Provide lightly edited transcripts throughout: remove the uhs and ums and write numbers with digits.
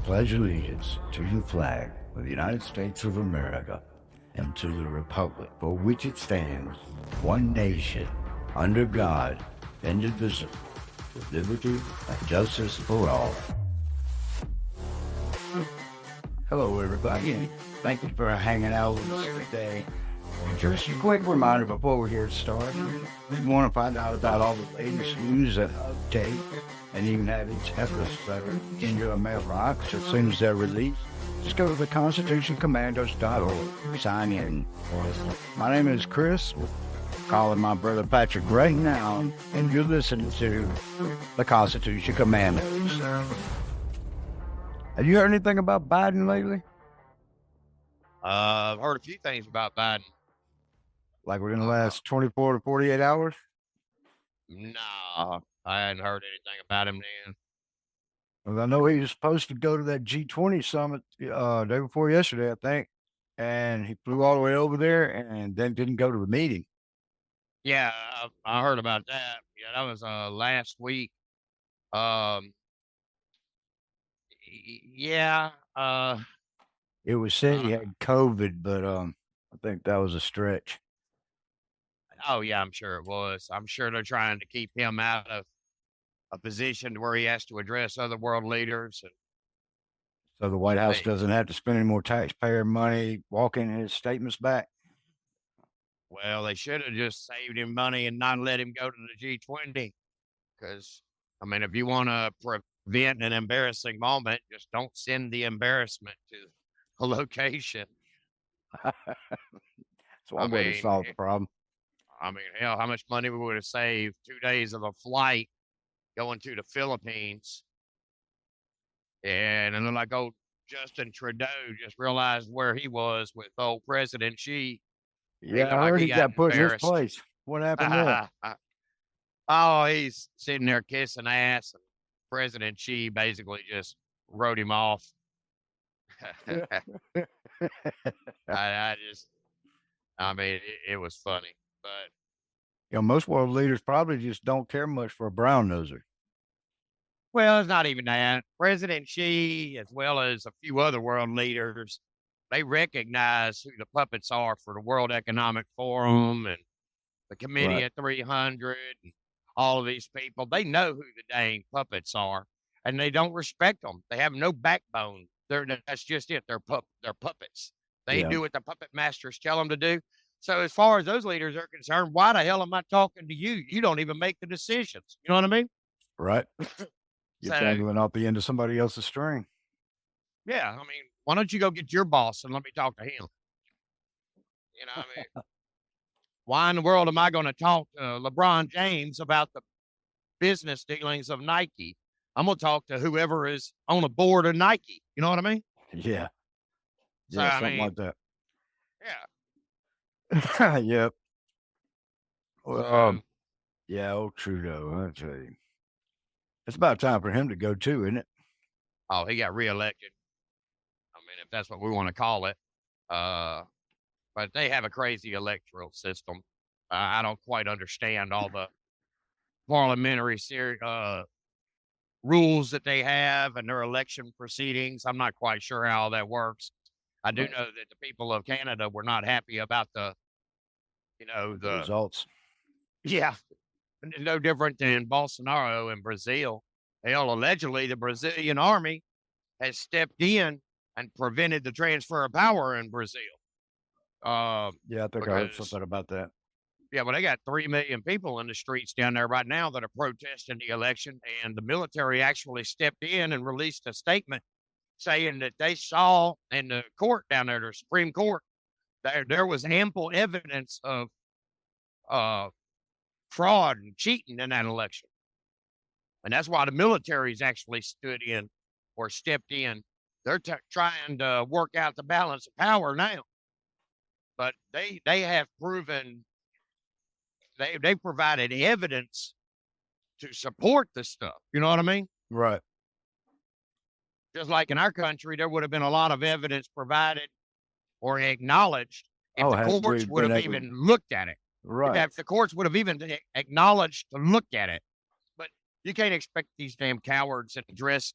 pledge allegiance to the flag of the United States of America and to the republic for which it stands, one nation, under God, indivisible, with liberty and justice for all. Hello, everybody. Thank you for hanging out with us today. Just a quick reminder before we get started. If you want to find out about all the latest news and updates, and even have each episode in your mailbox as soon as they're released, just go to theconstitutioncommandos.org. Sign in. My name is Chris, calling my brother Patrick right now, and you're listening to the Constitution Commandos. Have you heard anything about Biden lately? I've heard a few things about Biden. Like within the last 24 to 48 hours? No, I hadn't heard anything about him then. Well, I know he was supposed to go to that G20 summit day before yesterday, I think, and he flew all the way over there and then didn't go to the meeting. Yeah, I heard about that. Yeah, that was last week. Yeah. It was said he had COVID, but I think that was a stretch. Oh yeah, I'm sure it was. I'm sure they're trying to keep him out of a position where he has to address other world leaders. So the White House doesn't have to spend any more taxpayer money walking his statements back. Well, they should have just saved him money and not let him go to the G20. Because, I mean, if you want to prevent an embarrassing moment, just don't send the embarrassment to a location. That's one way to solve the problem. I mean, hell, how much money we would have saved 2 days of a flight going to the Philippines. And then like old Justin Trudeau just realized where he was with old President Xi. Yeah, I heard he got put in his place. What happened there? Oh, he's sitting there kissing ass. And President Xi basically just wrote him off. I mean, it was funny, but most world leaders probably just don't care much for a brown noser. Well, it's not even that. President Xi, as well as a few other world leaders, they recognize who the puppets are for the World Economic Forum and the Committee at 300 and all of these people. They know who the dang puppets are, and they don't respect them. They have no backbone. That's just it. They're puppets. They do what the puppet masters tell them to do. So as far as those leaders are concerned, why the hell am I talking to you? You don't even make the decisions. You know what I mean? Right. You're dangling off the end of somebody else's string. Yeah. I mean, why don't you go get your boss and let me talk to him? You know, I mean, why in the world am I going to talk to LeBron James about the business dealings of Nike? I'm going to talk to whoever is on the board of Nike. You know what I mean? Yeah. So, yeah, something like that. Yeah. Yep. Well, yeah, old Trudeau, I tell you. It's about time for him to go too, isn't it? Oh, he got reelected. I mean, if that's what we want to call it. But they have a crazy electoral system. I don't quite understand all the parliamentary rules that they have and their election proceedings. I'm not quite sure how that works. I do know that the people of Canada were not happy about the results. Yeah. No different than Bolsonaro in Brazil. Hell, allegedly, the Brazilian army has stepped in and prevented the transfer of power in Brazil. Yeah, I think I heard something about that. Yeah, well, they got 3 million people in the streets down there right now that are protesting the election, and the military actually stepped in and released a statement saying that they saw in the court down there, the Supreme Court, there was ample evidence of fraud and cheating in that election. And that's why the military's actually stood in or stepped in. They're trying to work out the balance of power now. But they have proven, they provided evidence to support this stuff. You know what I mean? Right. Just like in our country, there would have been a lot of evidence provided or acknowledged if the courts would have even looked at it. Right. If the courts would have even acknowledged to look at it. But you can't expect these damn cowards in dress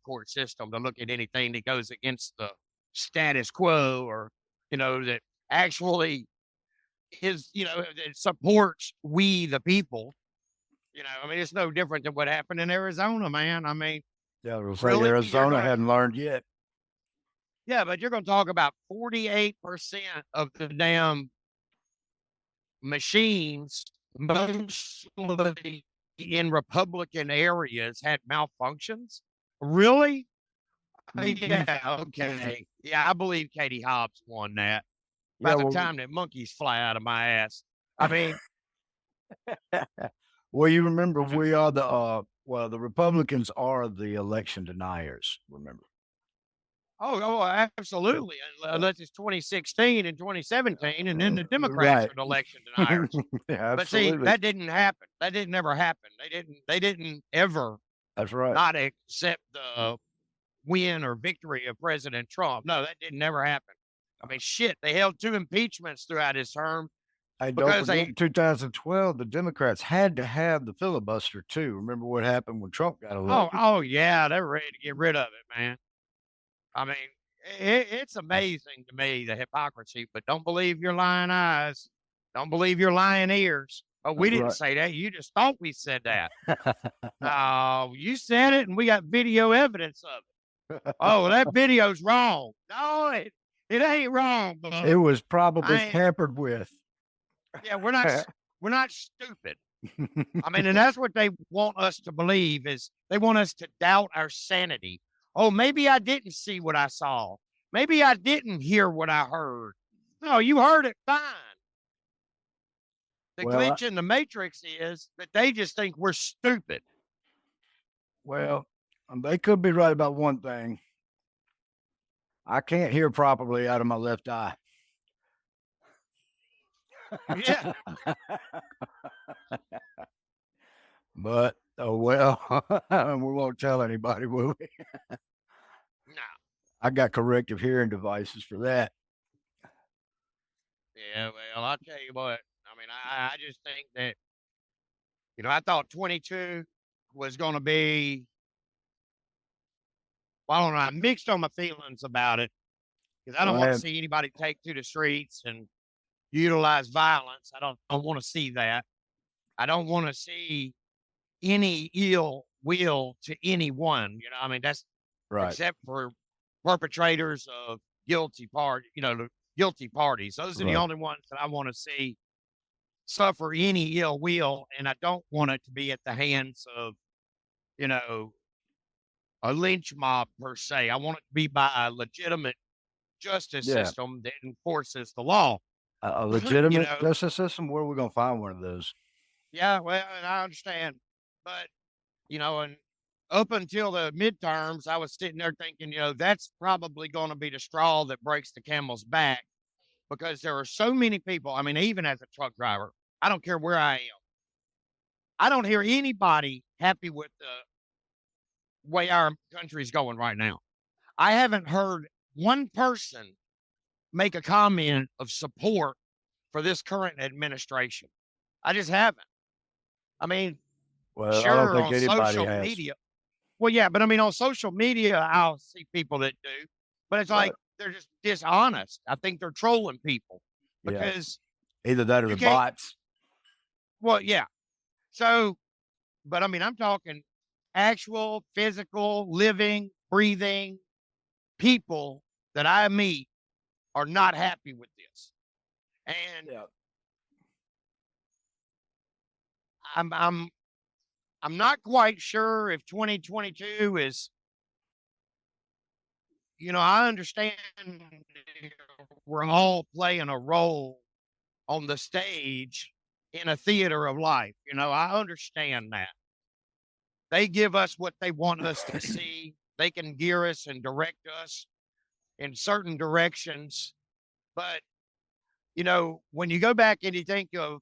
court system to look at anything that goes against the status quo or, that actually is, that supports we the people. I mean, it's no different than what happened in Arizona, man. I mean, Yeah, we'll say really, you're Arizona gonna, hadn't learned yet. yeah, but you're gonna talk about 48% of the damn machines, mostly in Republican areas, had malfunctions. Really? Mhm. Yeah, okay. Yeah, I believe Katie Hobbs won that. By Yeah, the well, time that monkeys fly out of my ass. I mean, well, you remember I mean, we are the Republicans are the election deniers. Remember? oh, Yeah. absolutely. Unless it's 2016 and 2017, and then the Democrats Right. are the election deniers. Yeah, But see, absolutely. that didn't happen. That didn't ever happen. They didn't ever That's right. not accept the win or victory of President Trump. No, that didn't never happen. I mean, shit, they held 2 impeachments throughout his term Hey, don't because forget they in 2012, the Democrats had to have the filibuster too. Remember what happened when Trump got elected? oh yeah, they're ready to get rid of it, man. I mean, it's amazing to me the hypocrisy, but don't believe your lying eyes. Don't believe your lying ears. Oh, we That's didn't right. say that. You just thought we said that. Oh, you said it, and we got video evidence of it. Oh, that video's wrong. No, it ain't wrong, It bud. was probably I ain't. tampered with. Yeah, we're not stupid. I mean, and that's what they want us to believe is they want us to doubt our sanity. Oh, maybe I didn't see what I saw. Maybe I didn't hear what I heard. No, you heard it fine. The Well, glitch in the matrix is that they just think we're stupid. well, they could be right about one thing. I can't hear properly out of my left eye. Yeah. But oh well, we won't tell anybody, will we? No. I got corrective hearing devices for that. Yeah, well, I'll tell you what. I mean, I just think that, I thought 22 was going to be, well, I don't know. I'm mixed on my feelings about it because I Go don't want to ahead. see anybody take to the streets and utilize violence. I don't want to see that. I don't want to see any ill will to anyone. I mean, that's Right, except for perpetrators of the guilty parties. Those are the right. only ones that I want to see suffer any ill will. And I don't want it to be at the hands of, you know, a lynch mob per se. I want it to be by a legitimate justice Yeah, system that enforces the law. a you legitimate know, justice system. Where are we gonna find one of those? yeah, well, and I understand, but and up until the midterms, I was sitting there thinking, that's probably going to be the straw that breaks the camel's back because there are so many people. I mean, even as a truck driver, I don't care where I am. I don't hear anybody happy with the way our country is going right now. I haven't heard one person make a comment of support for this current administration. I just haven't. I mean, Well, I don't sure, think on anybody social has. media. Well, yeah, but I mean, on social media, I'll see people that do, but it's like Right. they're just dishonest. I think they're trolling people Yeah. because Either that or you the can't. bots. Well, yeah. So, but I mean, I'm talking actual physical, living, breathing people that I meet are not happy with this. And Yeah. I'm I'm not quite sure if 2022 is, I understand we're all playing a role on the stage in a theater of life. I understand that. They give us what they want us to see. They can gear us and direct us in certain directions. But, when you go back and you think of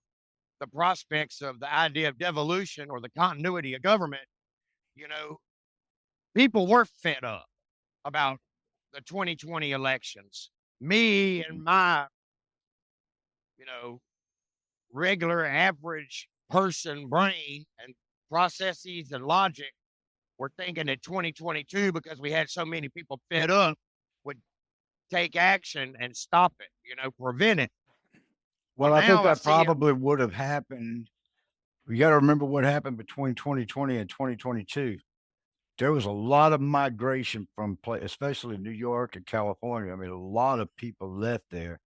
the prospects of the idea of devolution or the continuity of government, you know, people were fed up about the 2020 elections. Me and my, you know, regular average person brain and processes and logic were thinking that 2022, because we had so many people fed up, would take action and stop it, prevent it. Well, Well, I think now I that see it. probably would have happened. You got to remember what happened between 2020 and 2022. There was a lot of migration from, especially New York and California. I mean, a lot of people left there,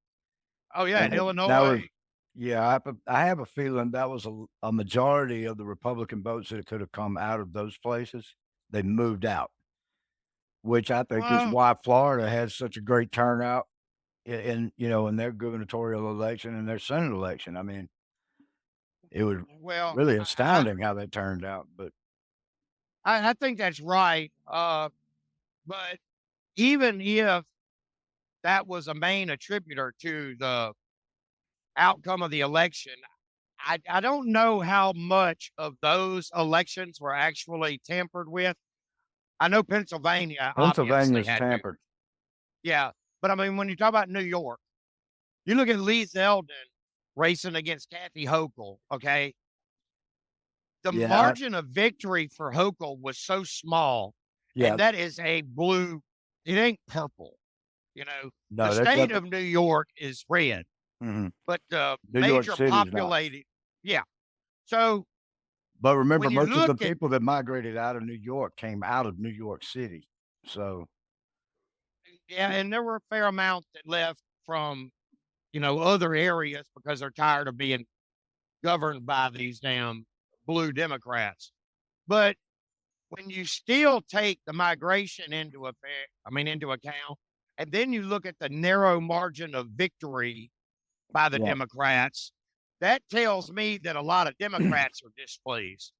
Oh yeah, in and that was, Illinois. yeah. I have a feeling that was a majority of the Republican votes that could have come out of those places. They moved out, which I think is Well, why Florida had such a great turnout in their gubernatorial election and their Senate election. I mean, it was well, really I astounding how that turned out. But I think that's right. But even if that was a main attributor to the outcome of the election, I don't know how much of those elections were actually tampered with. I know Pennsylvania obviously Pennsylvania's had to. tampered. Yeah. But I mean, when you talk about New York, you look at Lee Zeldin racing against Kathy Hochul, okay? The Yeah, margin of victory for Hochul was so small, yeah. and that is a blue, it ain't purple. The No, state of New York is red, mhm. but the New York major City's not. populated, yeah. So But remember, when you most of the look at, people that migrated out of New York came out of New York City. So yeah, and there were a fair amount that left from, other areas because they're tired of being governed by these damn blue Democrats. But when you still take the migration into account, and then you look at the narrow margin of victory by the yeah. Democrats, that tells me that a lot of Democrats are displeased.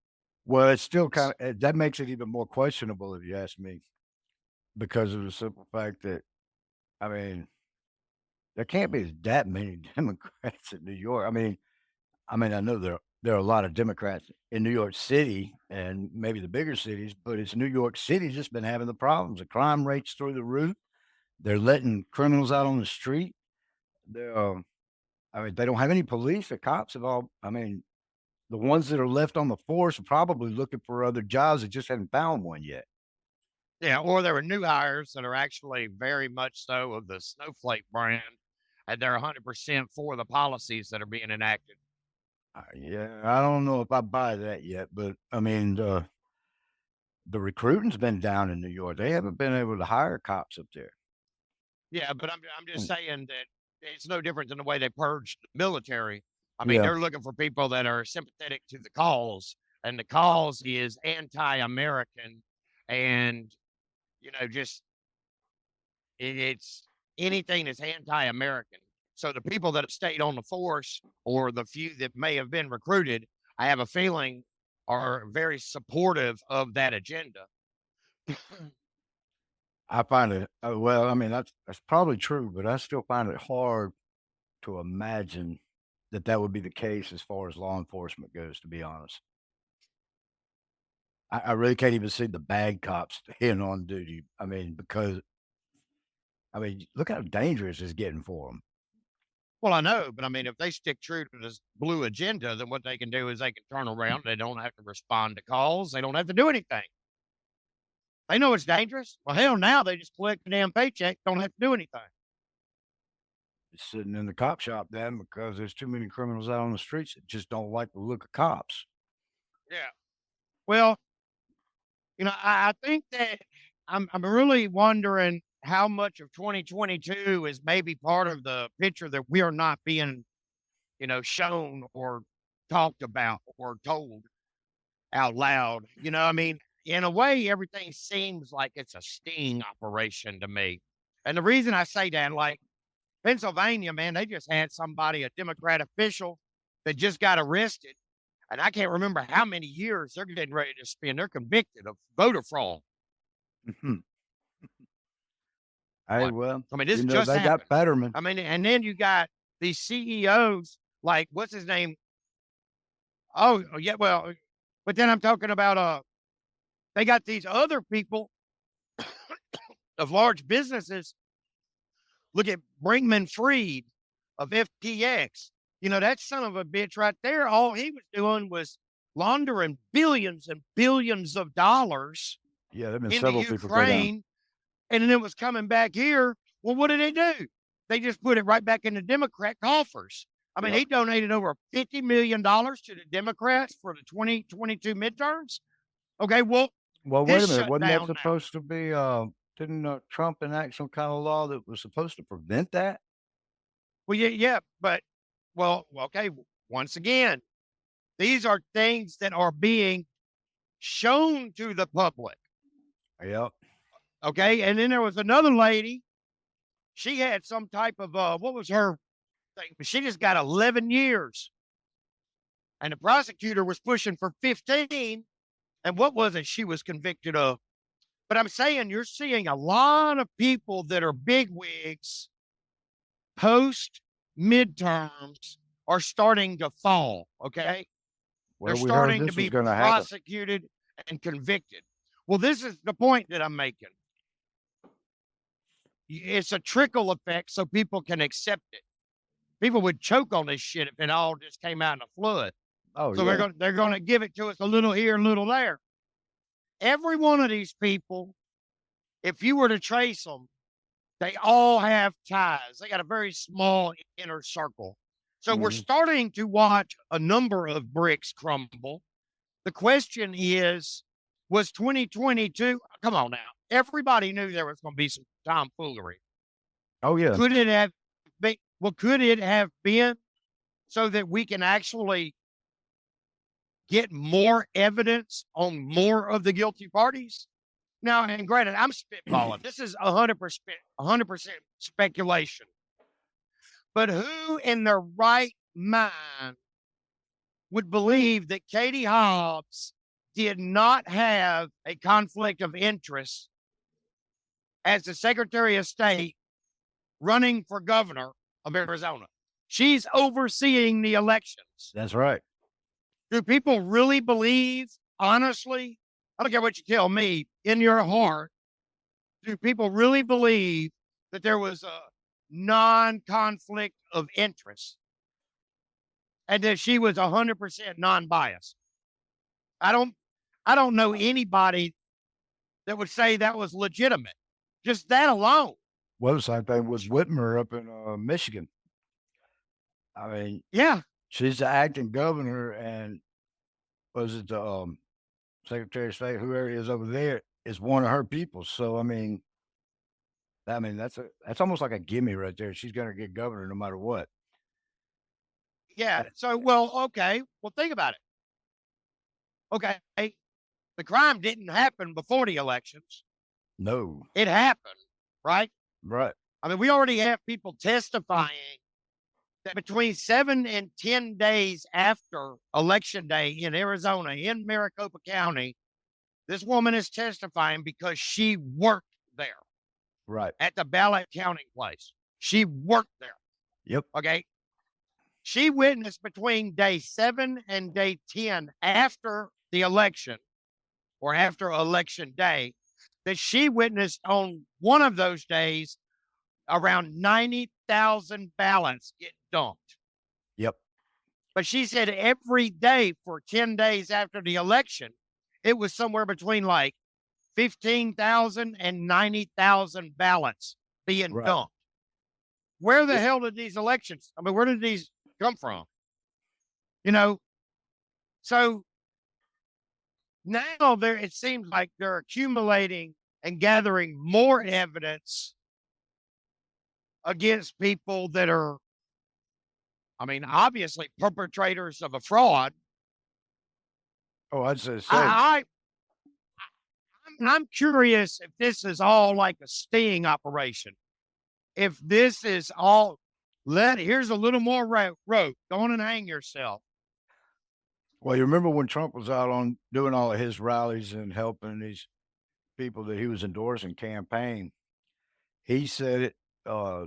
Well, it's still kind of that makes it even more questionable if you ask me, because of the simple fact that I mean there can't be that many Democrats in New York. I mean, I know there are a lot of Democrats in New York City and maybe the bigger cities, but it's New York City just been having the problems. The crime rates through the roof. They're letting criminals out on the street. They're, I mean, they don't have any police. The cops have all. I mean, the ones that are left on the force are probably looking for other jobs. They just haven't found one yet. Yeah, or there were new hires that are actually very much so of the snowflake brand, and they're 100% for the policies that are being enacted. Yeah, I don't know if I buy that yet, but I mean, the recruiting's been down in New York. They haven't been able to hire cops up there. Yeah, but I'm just Mm, saying that it's no different than the way they purged the military. I mean, yeah, they're looking for people that are sympathetic to the cause, and the cause is anti-American, and just it's anything that's anti-American. So the people that have stayed on the force, or the few that may have been recruited, I have a feeling are very supportive of that agenda. I find it. Well, I mean, that's probably true, but I still find it hard to imagine that that would be the case as far as law enforcement goes. To be honest, I really can't even see the bad cops staying on duty. I mean, because I mean, look how dangerous it's getting for them. Well, I know, but I mean, if they stick true to this blue agenda, then what they can do is they can turn around. They don't have to respond to calls. They don't have to do anything. They know it's dangerous. Well, hell, now they just collect the damn paycheck. Don't have to do anything. Sitting in the cop shop then because there's too many criminals out on the streets that just don't like the look of cops. Yeah. Well, I think that I'm really wondering how much of 2022 is maybe part of the picture that we are not being, shown or talked about or told out loud. I mean, in a way, everything seems like it's a sting operation to me. And the reason I say that, like Pennsylvania, man, they just had somebody, a Democrat official, that just got arrested. And I can't remember how many years they're getting ready to spend. They're convicted of voter fraud. Mhm. Hey, Like, well, I mean, this just they got happened. Fetterman. I mean, and then you got these CEOs, like what's his name? Oh yeah, well, but then I'm talking about they got these other people of large businesses. Look at Brinkman Freed of FTX. That son of a bitch right there. All he was doing was laundering billions and billions of dollars Yeah, there've been into several people go down. Ukraine, and then it was coming back here. Well, what did they do? They just put it right back in the Democrat coffers. I mean, Yep. he donated over $50 million to the Democrats for the 2022 midterms. Okay, well, Well, wait his a minute. shut Wasn't that down now. supposed to be, didn't Trump enact some kind of law that was supposed to prevent that? Well, yeah, but okay. Once again, these are things that are being shown to the public. Yep. Okay, and then there was another lady. She had some type of what was her thing? But she just got 11 years, and the prosecutor was pushing for 15. And what was it she was convicted of? But I'm saying you're seeing a lot of people that are bigwigs post midterms are starting to fall. Okay. They're Well, we heard starting to this was be going to happen. prosecuted and convicted. Well, this is the point that I'm making. It's a trickle effect so people can accept it. People would choke on this shit if it all just came out in a flood. Oh, So yeah. they're going to give it to us a little here and a little there. Every one of these people, if you were to trace them, they all have ties. They got a very small inner circle. So we're Mhm. starting to watch a number of bricks crumble. The question is, was 2022? Come on now. Everybody knew there was going to be some tomfoolery. Oh, yeah. Could it have been? Well, could it have been so that we can actually get more evidence on more of the guilty parties? Now, and granted, I'm spitballing. This is 100% speculation. But who in their right mind would believe that Katie Hobbs did not have a conflict of interest as the Secretary of State running for governor of Arizona? She's overseeing the elections. That's right. Do people really believe, honestly? I don't care what you tell me, in your heart, do people really believe that there was a non-conflict of interest and that she was 100% non-biased? I don't I don't know anybody that would say that was legitimate. Just that alone. Well, the same thing with Whitmer up in Michigan. I mean, Yeah. she's the acting governor, and was it the Secretary of State, whoever it is over there, is one of her people. So that's almost like a gimme right there. She's going to get governor no matter what. Yeah. Uh, So, well, okay. Well, think about it. Okay. The crime didn't happen before the elections. No, It happened, right? right, I mean, we already have people testifying that between 7 and 10 days after election day in Arizona, in Maricopa County, this woman is testifying because she worked there right. at the ballot counting place. She worked there. Yep. Okay. She witnessed between day 7 and day 10 after the election or after election day that she witnessed on one of those days around 90,000 ballots get dumped. Yep. But she said every day for 10 days after the election, it was somewhere between like 15,000 and 90,000 ballots being Right. dumped. Where the Yeah. hell did these elections? I mean, where did these come from? You know, so now it seems like they're accumulating and gathering more evidence against people that are, I mean, obviously perpetrators of a fraud. Oh, I'd say so. I'm curious if this is all like a sting operation. If this is all, here's a little more rope. Go on and hang yourself. Well, you remember when Trump was out on doing all of his rallies and helping these people that he was endorsing campaign? He said it. I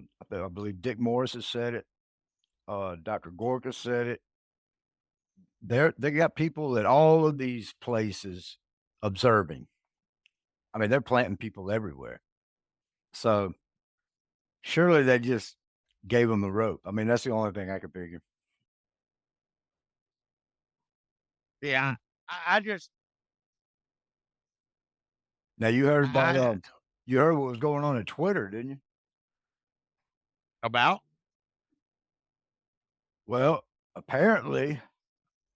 believe Dick Morris has said it. Dr. Gorka said it. They got people at all of these places observing. I mean, they're planting people everywhere. So surely they just gave him the rope. I mean, that's the only thing I could figure. Yeah. I just, Now you heard about I, you heard what was going on at Twitter, didn't you? about, Well, apparently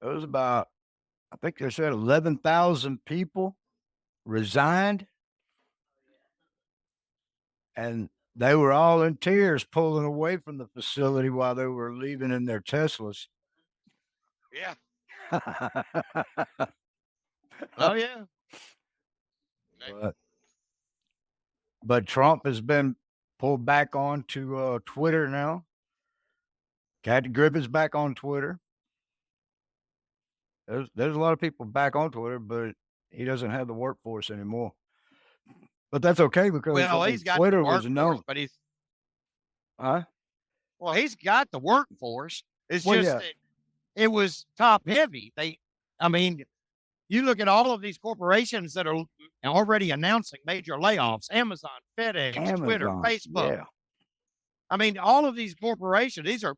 it was about I think they said 11,000 people resigned, and they were all in tears pulling away from the facility while they were leaving in their Teslas. yeah. Oh, yeah. but but Trump has been pulled back onto Twitter now. Kathy Griffin's back on Twitter. There's a lot of people back on Twitter, but he doesn't have the workforce anymore. But that's okay because I Well, mean he's got the Twitter was workforce, known. but Huh? well, he's got the workforce. It's Well, just yeah, that it was top heavy. I mean, you look at all of these corporations that are already announcing major layoffs: Amazon, FedEx, Twitter, Amazon. Facebook. Yeah. I mean, all of these corporations, these are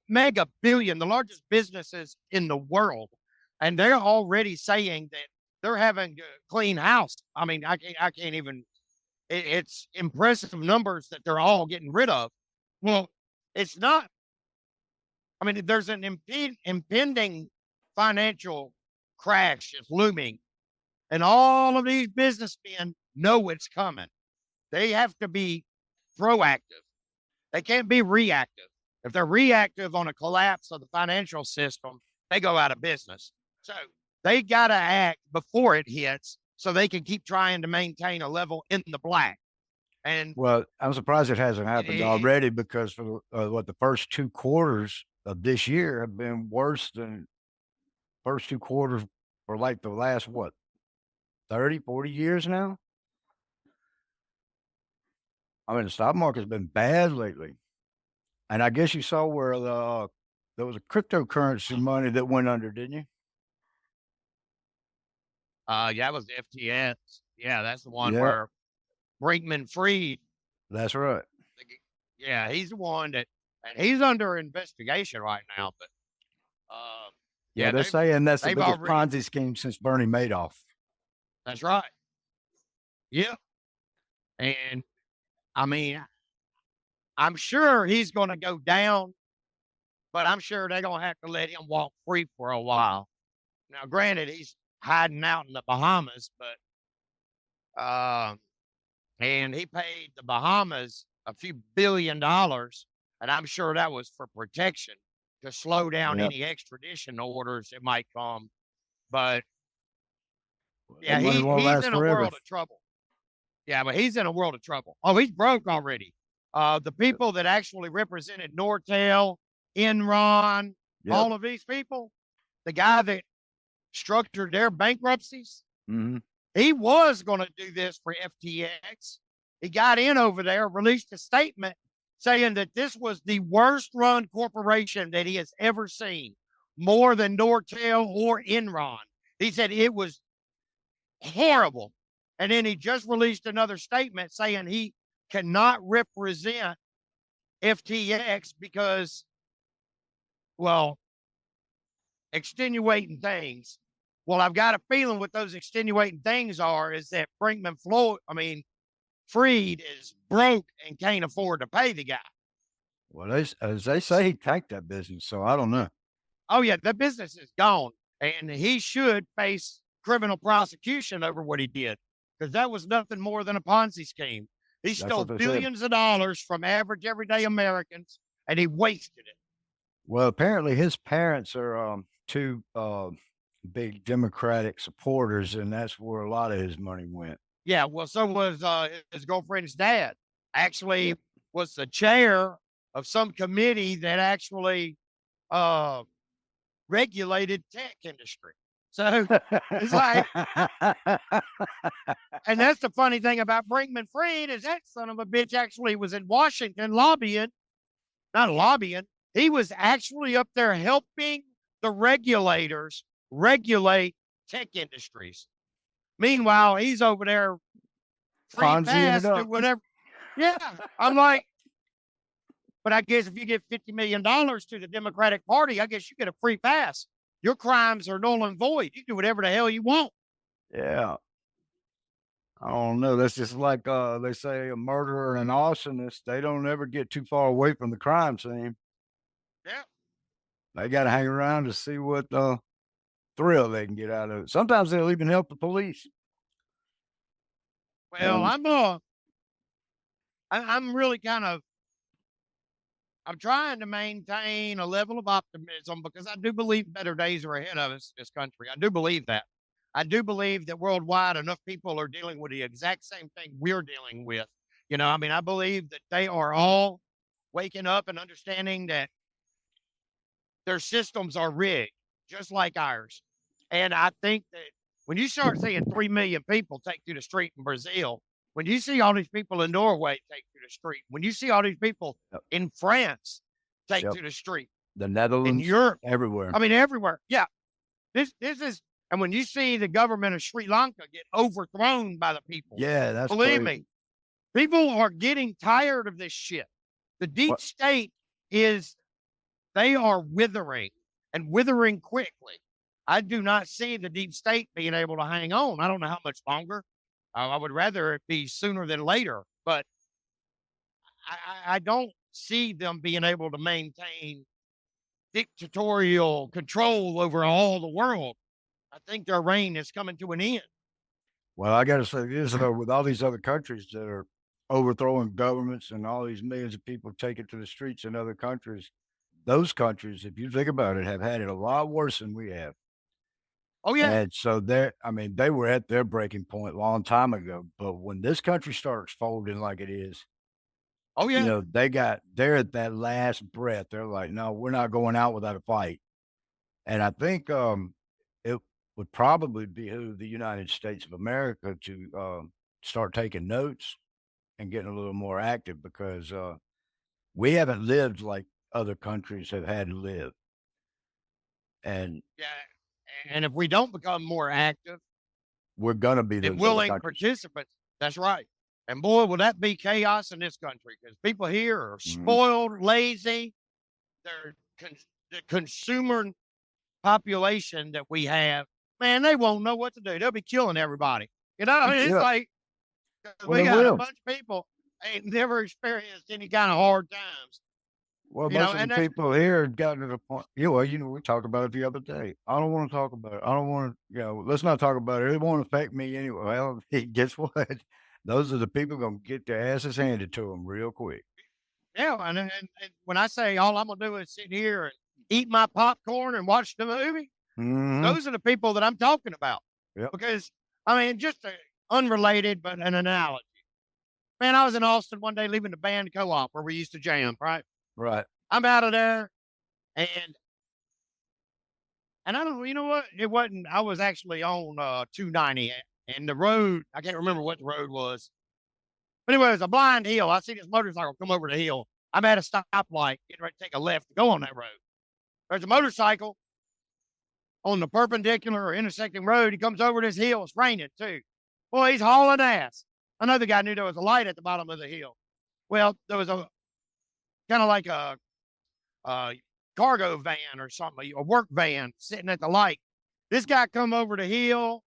mega billion, the largest businesses in the world. And they're already saying that they're having to clean house. I mean, I can't even, it's impressive numbers that they're all getting rid of. Well, it's not, I mean, there's an impending financial crash is looming, and all of these businessmen know it's coming. They have to be proactive. They can't be reactive. If they're reactive on a collapse of the financial system, they go out of business. So they got to act before it hits so they can keep trying to maintain a level in the black. And Well, I'm surprised it hasn't happened it, already because for what the first 2 quarters of this year have been worse than first 2 quarters for like the last what 30, 40 years now. I mean, the stock market's been bad lately, and I guess you saw where there was a cryptocurrency money that went under, didn't you? yeah, it was the FTS. Yeah, that's the one Yeah, where Brinkman Freed, that's right. yeah, he's the one that, and he's under investigation right now. But Yeah, yeah, they're saying that's the they've biggest already. Ponzi scheme since Bernie Madoff. That's right. Yeah, and I mean, I'm sure he's going to go down, but I'm sure they're going to have to let him walk free for a while. Now, granted, he's hiding out in the Bahamas, but and he paid the Bahamas a few $1 billion, and I'm sure that was for protection to slow down Yeah, any extradition orders that might come. But that yeah, money won't he's last in a forever. world of trouble. Yeah, but he's in a world of trouble. Oh, he's broke already. The people that actually represented Nortel, Enron, Yep. all of these people, the guy that structured their bankruptcies, Hmm. he was going to do this for FTX. He got in over there, released a statement saying that this was the worst run corporation that he has ever seen, more than Nortel or Enron. He said it was horrible. And then he just released another statement saying he cannot represent FTX because, well, extenuating things. Well, I've got a feeling what those extenuating things are is that Freed is broke and can't afford to pay the guy. Well, as they say, he tanked that business, so I don't know. Oh, yeah, the business is gone. And he should face criminal prosecution over what he did because that was nothing more than a Ponzi scheme. He That's stole what they said. billions of dollars from average everyday Americans and he wasted it. Well, apparently his parents are two big Democratic supporters, and that's where a lot of his money went. Yeah, well, so was his girlfriend's dad. Actually, Yep. was the chair of some committee that actually uh, regulated tech industry. So it's like, and that's the funny thing about Brinkman Freed is that son of a bitch actually was in Washington lobbying, not lobbying. He was actually up there helping the regulators regulate tech industries. Meanwhile, he's over there free Ponziing it pass to up. whatever. Yeah, I'm like, but I guess if you give $50 million to the Democratic Party, I guess you get a free pass. your crimes are null and void. You do whatever the hell you want. Yeah. I don't know. That's just like they say a murderer and an arsonist. They don't ever get too far away from the crime scene. Yeah. They got to hang around to see what thrill they can get out of it. Sometimes they'll even help the police. Well, And I'm really kind of I'm trying to maintain a level of optimism because I do believe better days are ahead of us in this country. I do believe that. I do believe that worldwide enough people are dealing with the exact same thing we're dealing with. I mean, I believe that they are all waking up and understanding that their systems are rigged, just like ours. And I think that when you start seeing 3 million people take to the street in Brazil, when you see all these people in Norway take to the street, when you see all these people yep, in France take yep. to the street, The in Netherlands, Europe, everywhere. I mean, everywhere. Yeah. This is, and when you see the government of Sri Lanka get overthrown by the people, Yeah, that's believe crazy. me, people are getting tired of this shit. The deep What? state they are withering and withering quickly. I do not see the deep state being able to hang on. I don't know how much longer. I would rather it be sooner than later, but I don't see them being able to maintain dictatorial control over all the world. I think their reign is coming to an end. Well, I got to say this though, with all these other countries that are overthrowing governments and all these millions of people taking to the streets in other countries, those countries, if you think about it, have had it a lot worse than we have. Oh yeah, And so I mean, they were at their breaking point a long time ago. But when this country starts folding like it is, oh yeah, they're at that last breath. They're like, no, we're not going out without a fight. And I think it would probably behoove the United States of America to start taking notes and getting a little more active because we haven't lived like other countries have had to live. And yeah. And if we don't become more active we're going to be and those other willing countries. participants, that's right. And boy, will that be chaos in this country because people here are Mhm. spoiled, lazy. They're the consumer population that we have, man, they won't know what to do. They'll be killing everybody. I mean, it's Yeah, like well, we they got a will. bunch of people ain't never experienced any kind of hard times, Well, most of the and that's people here have gotten to the point. We talked about it the other day. I don't want to talk about it. I don't want to. Let's not talk about it. It won't affect me anyway. Well, guess what? Those are the people gonna get their asses handed to them real quick. yeah. And when I say all I'm gonna do is sit here and eat my popcorn and watch the movie, Hmm. those are the people that I'm talking about. Yep. Because I mean, just unrelated, but an analogy. Man, I was in Austin one day leaving the band co-op where we used to jam. Right, Right. I'm out of there, and I don't, you know what? It wasn't. I was actually on 290, and the road. I can't remember what the road was, but anyway, it was a blind hill. I see this motorcycle come over the hill. I'm at a stoplight, getting ready to take a left to go on that road. There's a motorcycle on the perpendicular or intersecting road. He comes over this hill. It's raining too. Boy, he's hauling ass. Another guy knew there was a light at the bottom of the hill. Well, there was a kind of like a cargo van or something, a work van sitting at the light. This guy come over the hill.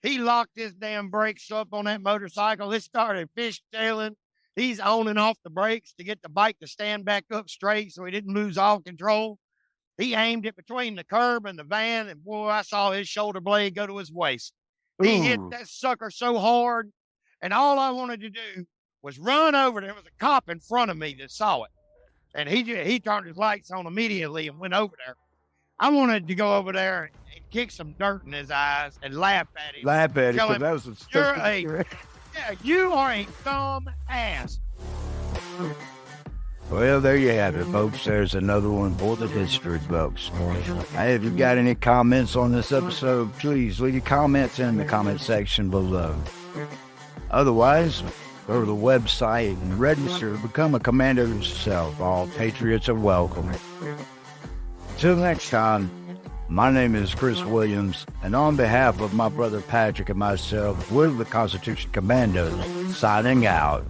He locked his damn brakes up on that motorcycle. It started fishtailing. He's on and off the brakes to get the bike to stand back up straight so he didn't lose all control. He aimed it between the curb and the van, and boy, I saw his shoulder blade go to his waist. He hit Ooh. that sucker so hard, and all I wanted to do was run over. There was a cop in front of me that saw it, and he turned his lights on immediately and went over there. I wanted to go over there and kick some dirt in his eyes and laugh at him. Laugh at it Tell because him, that was the you're stupidest. you are a dumb ass. Well, there you have it, folks. There's another one for the history books. Hey, if you've got any comments on this episode, please leave your comments in the comment section below. Otherwise, go to the website and register to become a commander yourself. All patriots are welcome. Till next time, my name is Chris Williams, and on behalf of my brother Patrick and myself, we're the Constitution Commandos, signing out.